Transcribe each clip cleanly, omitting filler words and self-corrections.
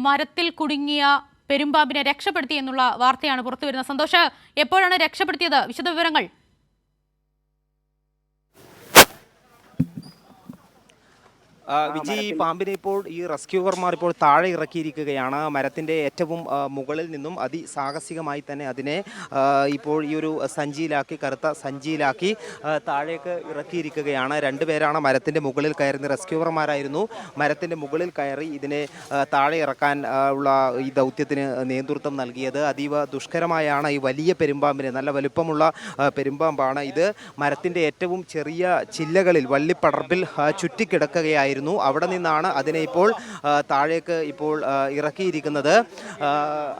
മരത്തിൽ കുടുങ്ങിയ പെരുമ്പാമ്പിനെ രക്ഷപ്പെടുത്തി എന്നുള്ള വാർത്തയാണ് പുറത്തുവരുന്നത്. സന്തോഷ്, എപ്പോഴാണ് രക്ഷപ്പെടുത്തിയത്? വിശദവിവരങ്ങൾ. വിജി, ഈ പാമ്പിനെ ഇപ്പോൾ ഈ റെസ്ക്യൂവർമാർ ഇപ്പോൾ താഴെ ഇറക്കിയിരിക്കുകയാണ്. മരത്തിൻ്റെ ഏറ്റവും മുകളിൽ നിന്നും അതിസാഹസികമായി തന്നെ അതിനെ ഇപ്പോൾ ഈ ഒരു സഞ്ചിയിലാക്കി, കറുത്ത സഞ്ചിയിലാക്കി താഴേക്ക് ഇറക്കിയിരിക്കുകയാണ്. രണ്ടുപേരാണ് മരത്തിൻ്റെ മുകളിൽ കയറുന്ന റെസ്ക്യൂവർമാരായിരുന്നു. മരത്തിൻ്റെ മുകളിൽ കയറി ഇതിനെ താഴെ ഇറക്കാൻ ഉള്ള ഈ ദൗത്യത്തിന് നേതൃത്വം നൽകിയത്. അതീവ ദുഷ്കരമായാണ് ഈ വലിയ പെരുമ്പാമ്പിനെ, നല്ല വലുപ്പമുള്ള പെരുമ്പാമ്പാണ് ഇത്, മരത്തിൻ്റെ ഏറ്റവും ചെറിയ ചില്ലകളിൽ വള്ളിപ്പടർപ്പിൽ ചുറ്റിക്കിടക്കുകയായിരുന്നു. അവിടെ നിന്നാണ് അതിനെ ഇപ്പോൾ താഴേക്ക് ഇപ്പോൾ ഇറക്കിയിരിക്കുന്നത്.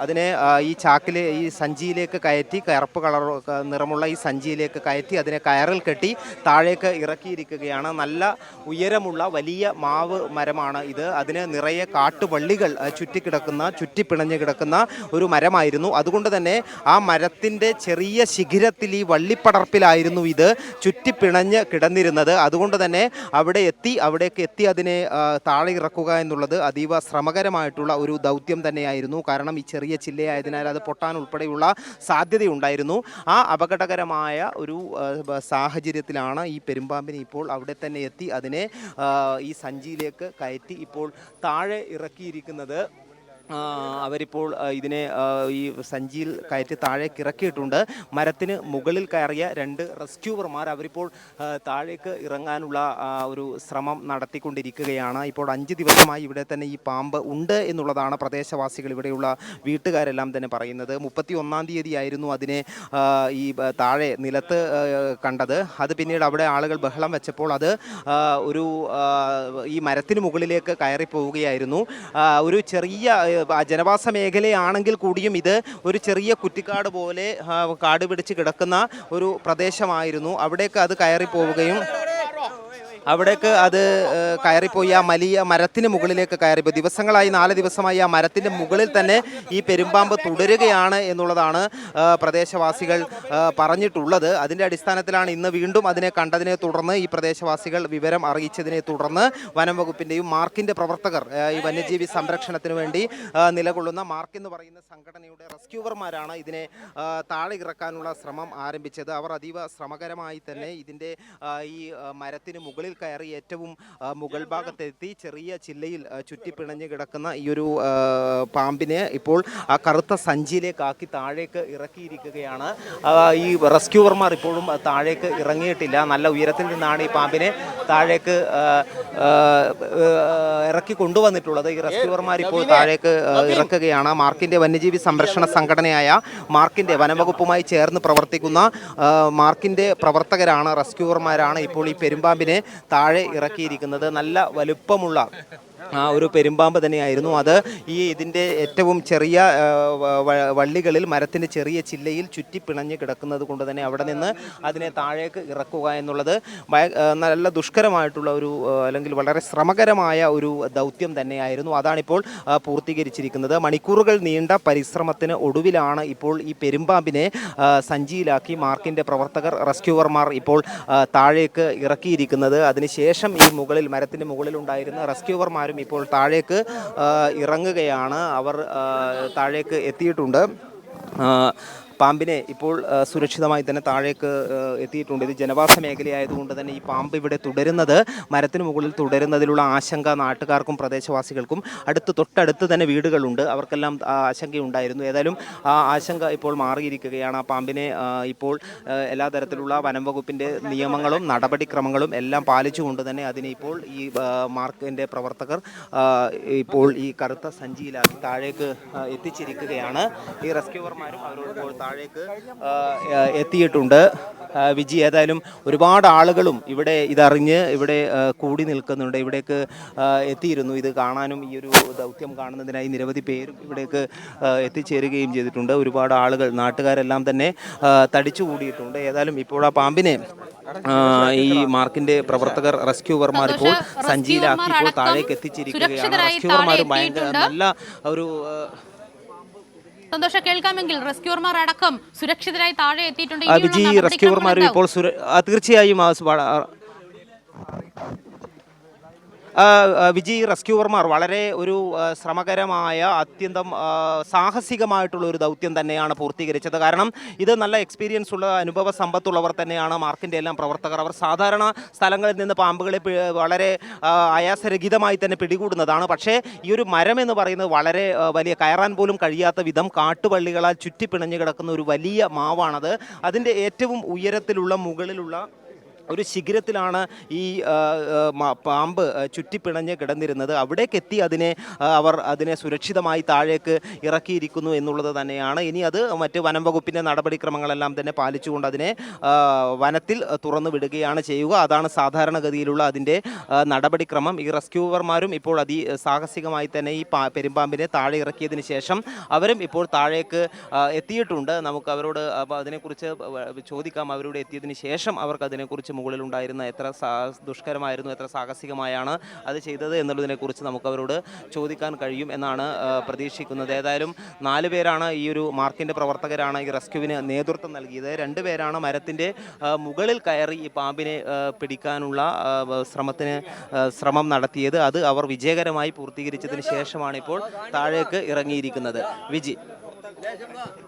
അതിനെ ഈ ചാക്കിലെ ഈ സഞ്ചിയിലേക്ക് കയറ്റി, കറുപ്പ് കളർ നിറമുള്ള ഈ സഞ്ചിയിലേക്ക് കയറ്റി അതിനെ കയറിൽ കെട്ടി താഴേക്ക് ഇറക്കിയിരിക്കുകയാണ്. നല്ല ഉയരമുള്ള വലിയ മാവ് മരമാണ് ഇത്. അതിന് നിറയെ കാട്ടുവള്ളികൾ ചുറ്റിപ്പിണഞ്ഞ് കിടക്കുന്ന ഒരു മരമായിരുന്നു. അതുകൊണ്ട് തന്നെ ആ മരത്തിൻ്റെ ചെറിയ ശിഖിരത്തിൽ ഈ വള്ളിപ്പടർപ്പിലായിരുന്നു ഇത് ചുറ്റിപ്പിണഞ്ഞ് കിടന്നിരുന്നത്. അതുകൊണ്ട് തന്നെ അവിടേക്ക് എത്തി അതിനെ താഴെ ഇറക്കുക എന്നുള്ളത് അതീവ ശ്രമകരമായിട്ടുള്ള ഒരു ദൗത്യം തന്നെയായിരുന്നു. കാരണം ഈ ചെറിയ ചില്ലയായതിനാൽ അത് പൊട്ടാൻ ഉൾപ്പെടെയുള്ള സാധ്യതയുണ്ടായിരുന്നു. ആ അപകടകരമായ ഒരു സാഹചര്യത്തിലാണ് ഈ പെരുമ്പാമ്പിനെ ഇപ്പോൾ അവിടെ തന്നെ എത്തി അതിനെ ഈ സഞ്ചിയിലേക്ക് കയറ്റി ഇപ്പോൾ താഴെ ഇറക്കിയിരിക്കുന്നത്. അവരിപ്പോൾ ഇതിനെ ഈ സഞ്ചിയിൽ കയറ്റി താഴേക്ക് ഇറക്കിയിട്ടുണ്ട്. മരത്തിന് മുകളിൽ കയറിയ രണ്ട് റെസ്ക്യൂവർമാർ അവരിപ്പോൾ താഴേക്ക് ഇറങ്ങാനുള്ള ഒരു ശ്രമം നടത്തിക്കൊണ്ടിരിക്കുകയാണ്. ഇപ്പോൾ 5 ദിവസമായി ഇവിടെ തന്നെ ഈ പാമ്പ് ഉണ്ട് എന്നുള്ളതാണ് പ്രദേശവാസികൾ, ഇവിടെയുള്ള വീട്ടുകാരെല്ലാം തന്നെ പറയുന്നത്. 31-ാം തീയതിയായിരുന്നു അതിനെ ഈ താഴെ നിലത്ത് കണ്ടത്. അത് പിന്നീട് അവിടെ ആളുകൾ ബഹളം വെച്ചപ്പോൾ അത് ഈ മരത്തിന് മുകളിലേക്ക് കയറി പോവുകയായിരുന്നു. ഒരു ചെറിയ ജനവാസ മേഖലയാണെങ്കിൽ കൂടിയും ഇത് ഒരു ചെറിയ കുറ്റിക്കാട് പോലെ കാട് പിടിച്ച് കിടക്കുന്ന ഒരു പ്രദേശമായിരുന്നു. അവിടേക്ക് അത് കയറി പോവുകയും കയറിപ്പോയി ആ വലിയ മരത്തിന് മുകളിലേക്ക് കയറിപ്പോയി. ദിവസങ്ങളായി 4 ദിവസമായി ആ മരത്തിൻ്റെ മുകളിൽ തന്നെ ഈ പെരുമ്പാമ്പ് തുടരുകയാണ് എന്നുള്ളതാണ് പ്രദേശവാസികൾ പറഞ്ഞിട്ടുള്ളത്. അതിൻ്റെ അടിസ്ഥാനത്തിലാണ് ഇന്ന് വീണ്ടും അതിനെ കണ്ടതിനെ തുടർന്ന് ഈ പ്രദേശവാസികൾ വിവരം അറിയിച്ചതിനെ തുടർന്ന് വനം വകുപ്പിൻ്റെയും മാർക്കിൻ്റെ പ്രവർത്തകർ, ഈ വന്യജീവി സംരക്ഷണത്തിന് വേണ്ടി നിലകൊള്ളുന്ന മാർക്ക് എന്ന് പറയുന്ന സംഘടനയുടെ റെസ്ക്യൂവർമാരാണ് ഇതിനെ താഴെ ഇറക്കാനുള്ള ശ്രമം ആരംഭിച്ചത്. അവർ അതീവ ശ്രമകരമായി തന്നെ ഇതിൻ്റെ ഈ മരത്തിന് മുകളിൽ കയറി ഏറ്റവും മുകൾ ഭാഗത്തെത്തി ചെറിയ ചില്ലയിൽ ചുറ്റിപ്പിണഞ്ഞ് കിടക്കുന്ന ഈ ഒരു പാമ്പിനെ ഇപ്പോൾ ആ കറുത്ത സഞ്ചിയിലേക്കാക്കി താഴേക്ക് ഇറക്കിയിരിക്കുകയാണ്. ഈ റെസ്ക്യൂവർമാർ ഇപ്പോഴും താഴേക്ക് ഇറങ്ങിയിട്ടില്ല. നല്ല ഉയരത്തിൽ നിന്നാണ് ഈ പാമ്പിനെ താഴേക്ക് ഇറക്കി കൊണ്ടുവന്നിട്ടുള്ളത്. ഈ റെസ്ക്യൂവർമാർ ഇപ്പോൾ താഴേക്ക് ഇറക്കുകയാണ്. മാർക്കിൻ്റെ വന്യജീവി സംരക്ഷണ സംഘടനയായ മാർക്കിൻ്റെ, വനംവകുപ്പുമായി ചേർന്ന് പ്രവർത്തിക്കുന്ന മാർക്കിൻ്റെ പ്രവർത്തകരാണ്, റെസ്ക്യൂവർമാരാണ് ഇപ്പോൾ ഈ പെരുമ്പാമ്പിനെ താഴെ ഇറക്കിയിരിക്കുന്നത്. നല്ല വലുപ്പമുള്ള ഒരു പെരുമ്പാമ്പ് തന്നെയായിരുന്നു അത്. ഇതിൻ്റെ ഏറ്റവും ചെറിയ വള്ളികളിൽ മരത്തിൻ്റെ ചെറിയ ചില്ലയിൽ ചുറ്റിപ്പിണഞ്ഞ് കിടക്കുന്നത് കൊണ്ട് തന്നെ അവിടെ നിന്ന് അതിനെ താഴേക്ക് ഇറക്കുക എന്നുള്ളത് നല്ല ദുഷ്കരമായിട്ടുള്ള ഒരു, അല്ലെങ്കിൽ വളരെ ശ്രമകരമായ ഒരു ദൗത്യം തന്നെയായിരുന്നു. അതാണിപ്പോൾ പൂർത്തീകരിച്ചിരിക്കുന്നത്. മണിക്കൂറുകൾ നീണ്ട പരിശ്രമത്തിന് ഒടുവിലാണ് ഇപ്പോൾ ഈ പെരുമ്പാമ്പിനെ സഞ്ചിയിലാക്കി മാർക്കിൻ്റെ പ്രവർത്തകർ, റെസ്ക്യൂവർമാർ ഇപ്പോൾ താഴേക്ക് ഇറക്കിയിരിക്കുന്നത്. അതിനുശേഷം ഈ മരത്തിൻ്റെ മുകളിലുണ്ടായിരുന്ന റെസ്ക്യൂവർമാരും ഇപ്പോൾ താഴേക്ക് ഇറങ്ങുകയാണ്. അവർ താഴേക്ക് എത്തിയിട്ടുണ്ട്. പാമ്പിനെ ഇപ്പോൾ സുരക്ഷിതമായി തന്നെ താഴേക്ക് എത്തിയിട്ടുണ്ട്. ഇത് ജനവാസ മേഖലയായതുകൊണ്ട് തന്നെ ഈ പാമ്പ് ഇവിടെ മരത്തിന് മുകളിൽ തുടരുന്നതിലുള്ള ആശങ്ക നാട്ടുകാർക്കും പ്രദേശവാസികൾക്കും തൊട്ടടുത്ത് തന്നെ വീടുകളുണ്ട്, അവർക്കെല്ലാം ആശങ്കയുണ്ടായിരുന്നു. ഏതായാലും ആ ആശങ്ക ഇപ്പോൾ മാറിയിരിക്കുകയാണ്. ആ പാമ്പിനെ ഇപ്പോൾ എല്ലാ തരത്തിലുള്ള വനം വകുപ്പിൻ്റെ നിയമങ്ങളും നടപടിക്രമങ്ങളും എല്ലാം പാലിച്ചുകൊണ്ട് തന്നെ അതിനെ ഇപ്പോൾ ഈ മാർക്കിൻ്റെ പ്രവർത്തകർ ഇപ്പോൾ ഈ കറുത്ത സഞ്ചിയിലാക്കി താഴേക്ക് എത്തിച്ചിരിക്കുകയാണ്. ഈ റെസ്ക്യൂവർമാരും അവരോട് താഴേക്ക് എത്തിയിട്ടുണ്ട്. വിജി, ഏതായാലും ഒരുപാട് ആളുകളും ഇവിടെ ഇതറിഞ്ഞ് ഇവിടെ കൂടി നിൽക്കുന്നുണ്ട്, ഇവിടേക്ക് എത്തിയിരുന്നു. ഇത് കാണാനും ഈ ഒരു ദൗത്യം കാണുന്നതിനായി നിരവധി പേരും ഇവിടേക്ക് എത്തിച്ചേരുകയും ചെയ്തിട്ടുണ്ട്. ഒരുപാട് ആളുകൾ, നാട്ടുകാരെല്ലാം തന്നെ തടിച്ചു കൂടിയിട്ടുണ്ട്. ഏതായാലും ഇപ്പോൾ ആ പാമ്പിനെ ഈ മാർക്കിന്റെ പ്രവർത്തകർ, റെസ്ക്യൂവർമാർ ഇപ്പോൾ സഞ്ചിയിലാക്കി ഇപ്പോൾ താഴേക്ക് എത്തിച്ചിരിക്കുകയാണ്. റെസ്ക്യൂവർമാരും ഭയങ്കര നല്ല ഒരു സന്തോഷം കേൾക്കാമെങ്കിൽ റെസ്ക്യൂവർമാർ അടക്കം സുരക്ഷിതരായി താഴെ എത്തിയിട്ടുണ്ട്. റെസ്ക്യൂവർമാരും ഇപ്പോൾ തീർച്ചയായും വിജി റെസ്ക്യൂവർമാർ വളരെ ഒരു ശ്രമകരമായ അത്യന്തം സാഹസികമായിട്ടുള്ള ഒരു ദൗത്യം തന്നെയാണ് പൂർത്തീകരിച്ചത്. കാരണം ഇത് നല്ല എക്സ്പീരിയൻസ് ഉള്ള അനുഭവ സമ്പത്തുള്ളവർ തന്നെയാണ് മാർക്കിൻ്റെ എല്ലാം പ്രവർത്തകർ. അവർ സാധാരണ സ്ഥലങ്ങളിൽ നിന്ന് പാമ്പുകളെ വളരെ ആയാസരഹിതമായി തന്നെ പിടികൂടുന്നതാണ്. പക്ഷേ ഈ ഒരു മരം എന്ന് പറയുന്നത് വളരെ വലിയ കയറാൻ പോലും കഴിയാത്ത വിധം കാട്ടുവള്ളികളാൽ ചുറ്റിപ്പിണഞ്ഞു കിടക്കുന്ന ഒരു വലിയ മാവാണത്. അതിൻ്റെ ഏറ്റവും ഉയരത്തിലുള്ള മുകളിലുള്ള ഒരു ശിഖരത്തിലാണ് ഈ പാമ്പ് ചുറ്റിപ്പിണഞ്ഞ് കിടന്നിരുന്നത്. അവിടേക്കെത്തി അവർ അതിനെ സുരക്ഷിതമായി താഴേക്ക് ഇറക്കിയിരിക്കുന്നു എന്നുള്ളത് തന്നെയാണ്. ഇനി അത് മറ്റ് വനം വകുപ്പിൻ്റെ നടപടിക്രമങ്ങളെല്ലാം തന്നെ പാലിച്ചുകൊണ്ട് അതിനെ വനത്തിൽ തുറന്നു വിടുകയാണ് ചെയ്യുക. അതാണ് സാധാരണഗതിയിലുള്ള അതിൻ്റെ നടപടിക്രമം. ഈ റെസ്ക്യൂവർമാരും ഇപ്പോൾ സാഹസികമായി തന്നെ ഈ പെരുമ്പാമ്പിനെ താഴെ ഇറക്കിയതിന് ശേഷം അവരും ഇപ്പോൾ താഴേക്ക് എത്തിയിട്ടുണ്ട്. നമുക്ക് അവരോട് അതിനെക്കുറിച്ച് ചോദിക്കാം. അവരോട് എത്തിയതിന് ശേഷം അവർക്ക് അതിനെക്കുറിച്ച് മുകളിലുണ്ടായിരുന്ന എത്ര ദുഷ്കരമായിരുന്നു, എത്ര സാഹസികമായാണ് അത് ചെയ്തത് എന്നുള്ളതിനെക്കുറിച്ച് നമുക്ക് അവരോട് ചോദിക്കാൻ കഴിയും എന്നാണ് പ്രതീക്ഷിക്കുന്നത്. ഏതായാലും 4 പേരാണ് ഈ ഒരു മാർക്കിൻ്റെ പ്രവർത്തകരാണ് ഈ റെസ്ക്യൂവിന് നേതൃത്വം നൽകിയത്. 2 പേരാണ് മരത്തിൻ്റെ മുകളിൽ കയറി ഈ പാമ്പിനെ പിടിക്കാനുള്ള ശ്രമം നടത്തിയത്. അത് അവർ വിജയകരമായി പൂർത്തീകരിച്ചതിന് ശേഷമാണ് ഇപ്പോൾ താഴേക്ക് ഇറങ്ങിയിരിക്കുന്നത്. വിജി,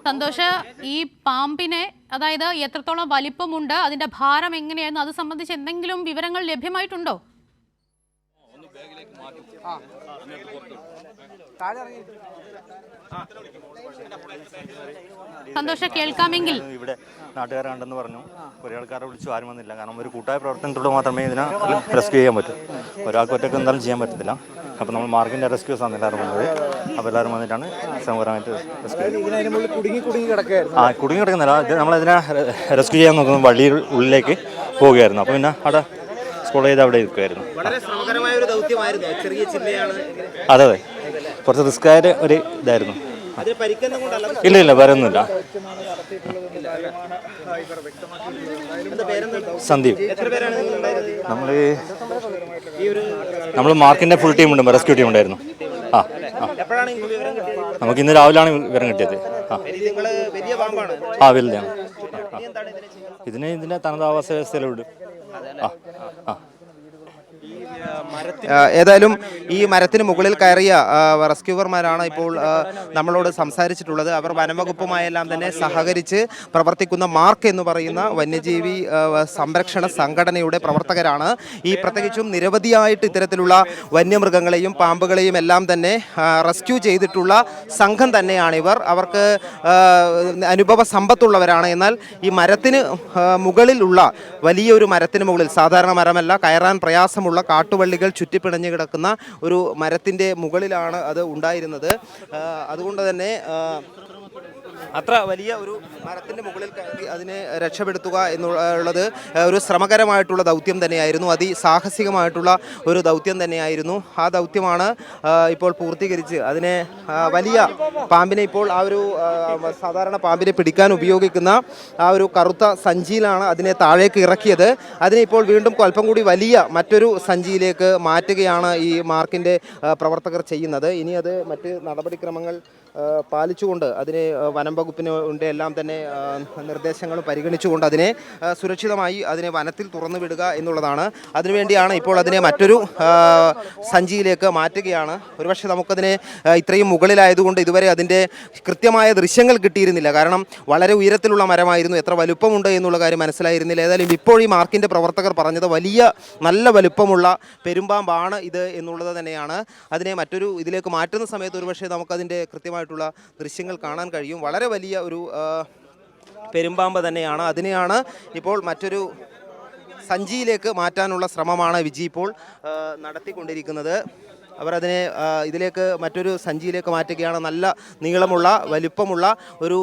സന്തോഷ്, ഈ പാമ്പിനെ അതായത് എത്രത്തോളം വലിപ്പമുണ്ട്, അതിന്റെ ഭാരം എങ്ങനെയായിരുന്നു, അത് സംബന്ധിച്ച് എന്തെങ്കിലും വിവരങ്ങൾ ലഭ്യമായിട്ടുണ്ടോ? സന്തോഷം, കേൾക്കാമെങ്കിൽ. ഇവിടെ നാട്ടുകാരുണ്ടെന്ന് പറഞ്ഞു. കുറേ ആൾക്കാരെ വിളിച്ചു, ആരും വന്നില്ല. കാരണം ഒരു കൂട്ടായ പ്രവർത്തനത്തിലൂടെ മാത്രമേ ഇതിനെ റെസ്ക്യൂ ചെയ്യാൻ പറ്റൂ. ഒരാൾക്ക് ഒറ്റയ്ക്ക് എന്തായാലും ചെയ്യാൻ പറ്റത്തില്ല. അപ്പോൾ നമ്മൾ മാർക്കിൻ്റെ റെസ്ക്യൂസ് ആണ് എല്ലാവരും വന്നത്. അപ്പോൾ എല്ലാവരും വന്നിട്ടാണ് ശ്രമകരമായിട്ട് കുടുങ്ങി കിടക്കുന്നില്ല. നമ്മളതിനെ റെസ്ക്യൂ ചെയ്യാൻ നോക്കുന്നത് വള്ളിയിൽ ഉള്ളിലേക്ക് പോവുകയായിരുന്നു. അപ്പോൾ പിന്നെ അവിടെ സ്കൂൾ ചെയ്ത് അവിടെ ഇരിക്കുമായിരുന്നു. അതെ അതെ, കുറച്ച് റിസ്ക്കായ ഒരു ഇതായിരുന്നു. ഇല്ല വേറെ ഒന്നുമില്ല. സന്ദീപ്. നമ്മൾ മാർക്കിന്റെ ഫുൾ ടീം ഉണ്ട്, റെസ്ക്യൂ ടീം ഉണ്ടായിരുന്നു. നമുക്ക് ഇന്ന് രാവിലെയാണ് വിവരം കിട്ടിയത്. വലുതാണ്. ഇതിന്റെ തനത് ആവാസ വ്യവസ്ഥയിലുണ്ട്. ഏതായാലും ഈ മരത്തിന് മുകളിൽ കയറിയ റെസ്ക്യൂവർമാരാണ് ഇപ്പോൾ നമ്മളോട് സംസാരിച്ചിട്ടുള്ളത്. അവർ വനംവകുപ്പുമായെല്ലാം തന്നെ സഹകരിച്ച് പ്രവർത്തിക്കുന്ന മാർക്ക് എന്ന് പറയുന്ന വന്യജീവി സംരക്ഷണ സംഘടനയുടെ പ്രവർത്തകരാണ്. ഈ പ്രത്യേകിച്ചും നിരവധിയായിട്ട് ഇത്തരത്തിലുള്ള വന്യമൃഗങ്ങളെയും പാമ്പുകളെയും എല്ലാം തന്നെ റെസ്ക്യൂ ചെയ്തിട്ടുള്ള സംഘം തന്നെയാണ് ഇവർ. അവർക്ക് അനുഭവ സമ്പത്തുള്ളവരാണ്. എന്നാൽ ഈ മരത്തിന് മുകളിലുള്ള വലിയൊരു മരത്തിന് മുകളിൽ, സാധാരണ മരമല്ല, കയറാൻ പ്രയാസമുള്ള കാട്ടുവള്ളികൾ ചുറ്റിപ്പിണഞ്ഞു കിടക്കുന്ന ഒരു മരത്തിൻ്റെ മുകളിലാണ് അത് ഉണ്ടായിരുന്നത്. അതുകൊണ്ട് തന്നെ അത്ര വലിയ ഒരു മരത്തിൻ്റെ മുകളിൽ കയറി അതിനെ രക്ഷപ്പെടുത്തുക എന്നുള്ളത് ഒരു ശ്രമകരമായിട്ടുള്ള ദൗത്യം തന്നെയായിരുന്നു. അതിസാഹസികമായിട്ടുള്ള ഒരു ദൗത്യം തന്നെയായിരുന്നു. ആ ദൗത്യമാണ് ഇപ്പോൾ പൂർത്തീകരിച്ച് അതിനെ വലിയ പാമ്പിനെ ഇപ്പോൾ ആ ഒരു സാധാരണ പാമ്പിനെ പിടിക്കാൻ ഉപയോഗിക്കുന്ന ആ ഒരു കറുത്ത സഞ്ചിയിലാണ് അതിനെ താഴേക്ക് ഇറക്കിയത്. അതിനെ ഇപ്പോൾ വീണ്ടും അല്പം കൂടി വലിയ മറ്റൊരു സഞ്ചിയിലേക്ക് മാറ്റുകയാണ് ഈ മാർക്കിൻ്റെ പ്രവർത്തകർ ചെയ്യുന്നത്. ഇനി അത് മറ്റ് നടപടിക്രമങ്ങൾ പാലിച്ചുകൊണ്ട് അതിനെ വനം വകുപ്പിൻ്റെ എല്ലാം തന്നെ നിർദ്ദേശങ്ങൾ പരിഗണിച്ചുകൊണ്ട് അതിനെ സുരക്ഷിതമായി അതിനെ വനത്തിൽ തുറന്നു വിടുക എന്നുള്ളതാണ്. അതിനുവേണ്ടിയാണ് ഇപ്പോൾ അതിനെ മറ്റൊരു സഞ്ചിയിലേക്ക് മാറ്റുകയാണ്. ഒരുപക്ഷെ നമുക്കതിനെ ഇത്രയും മുകളിലായതുകൊണ്ട് ഇതുവരെ അതിൻ്റെ കൃത്യമായ ദൃശ്യങ്ങൾ കിട്ടിയിരുന്നില്ല. കാരണം വളരെ ഉയരത്തിലുള്ള മരമായിരുന്നു, എത്ര വലുപ്പമുണ്ട് എന്നുള്ള കാര്യം മനസ്സിലായിരുന്നില്ല. ഏതായാലും ഇപ്പോൾ ഈ മാർക്കിൻ്റെ പ്രവർത്തകർ പറഞ്ഞത് വലിയ നല്ല വലുപ്പമുള്ള പെരുമ്പാമ്പാണ് ഇത് എന്നുള്ളത് തന്നെയാണ്. അതിനെ മറ്റൊരു ഇതിലേക്ക് മാറ്റുന്ന സമയത്ത് ഒരുപക്ഷെ നമുക്കതിൻ്റെ കൃത്യമായിട്ടുള്ള ദൃശ്യങ്ങൾ കാണാൻ കഴിയും. വളരെ വലിയ ഒരു പെരുമ്പാമ്പ് തന്നെയാണ്. അതിനെയാണ് ഇപ്പോൾ മറ്റൊരു സഞ്ചിയിലേക്ക് മാറ്റാനുള്ള ശ്രമമാണ് വിജി ഇപ്പോൾ നടത്തിക്കൊണ്ടിരിക്കുന്നത്. അവർ അതിനെ ഇതിലേക്ക് മറ്റൊരു സഞ്ചിയിലേക്ക് മാറ്റുകയാണ്. നല്ല നീളമുള്ള വലിപ്പമുള്ള ഒരു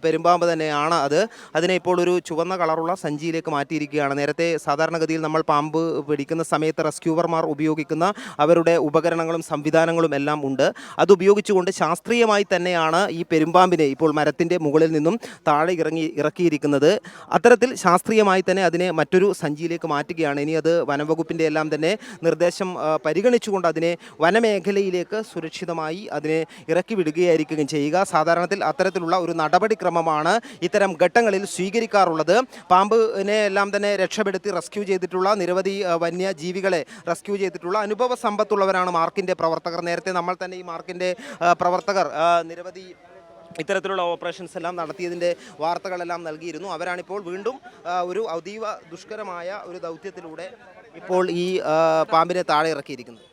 പെരുമ്പാമ്പ് തന്നെയാണ് അത്. അതിനെ ഇപ്പോൾ ഒരു ചുവന്ന കളറുള്ള സഞ്ചിയിലേക്ക് മാറ്റിയിരിക്കുകയാണ്. നേരത്തെ സാധാരണഗതിയിൽ നമ്മൾ പാമ്പ് പിടിക്കുന്ന സമയത്ത് റെസ്ക്യൂവർമാർ ഉപയോഗിക്കുന്ന അവരുടെ ഉപകരണങ്ങളും സംവിധാനങ്ങളും എല്ലാം ഉണ്ട്. അതുപയോഗിച്ചുകൊണ്ട് ശാസ്ത്രീയമായി തന്നെയാണ് ഈ പെരുമ്പാമ്പിനെ ഇപ്പോൾ മരത്തിൻ്റെ മുകളിൽ നിന്നും താഴെ ഇറക്കിയിരിക്കുന്നത്. അത്തരത്തിൽ ശാസ്ത്രീയമായി തന്നെ അതിനെ മറ്റൊരു സഞ്ചിയിലേക്ക് മാറ്റുകയാണ്. ഇനി അത് വനംവകുപ്പിൻ്റെ എല്ലാം തന്നെ നിർദ്ദേശം പരിഗണിച്ചുകൊണ്ട് അതിനെ വനമേഖലയിലേക്ക് സുരക്ഷിതമായി അതിനെ ഇറക്കി വിടുകയായിരിക്കും ചെയ്യുക. സാധാരണത്തിൽ അത്തരത്തിലുള്ള ഒരു നടപടിക്രമമാണ് ഇത്തരം ഘട്ടങ്ങളിൽ സ്വീകരിക്കാറുള്ളത്. പാമ്പിനെ എല്ലാം തന്നെ രക്ഷപ്പെടുത്തി റെസ്ക്യൂ ചെയ്തിട്ടുള്ള നിരവധി വന്യജീവികളെ റെസ്ക്യൂ ചെയ്തിട്ടുള്ള അനുഭവ സമ്പത്തുള്ളവരാണ് മാർക്കിൻ്റെ പ്രവർത്തകർ. നേരത്തെ നമ്മൾ തന്നെ ഈ മാർക്കിൻ്റെ പ്രവർത്തകർ നിരവധി ഇത്തരത്തിലുള്ള ഓപ്പറേഷൻസ് എല്ലാം നടത്തിയതിൻ്റെ വാർത്തകളെല്ലാം നൽകിയിരുന്നു. അവരാണിപ്പോൾ വീണ്ടും ഒരു അതീവ ദുഷ്കരമായ ഒരു ദൗത്യത്തിലൂടെ ഇപ്പോൾ ഈ പാമ്പിനെ താഴെ ഇറക്കിയിരിക്കുന്നത്.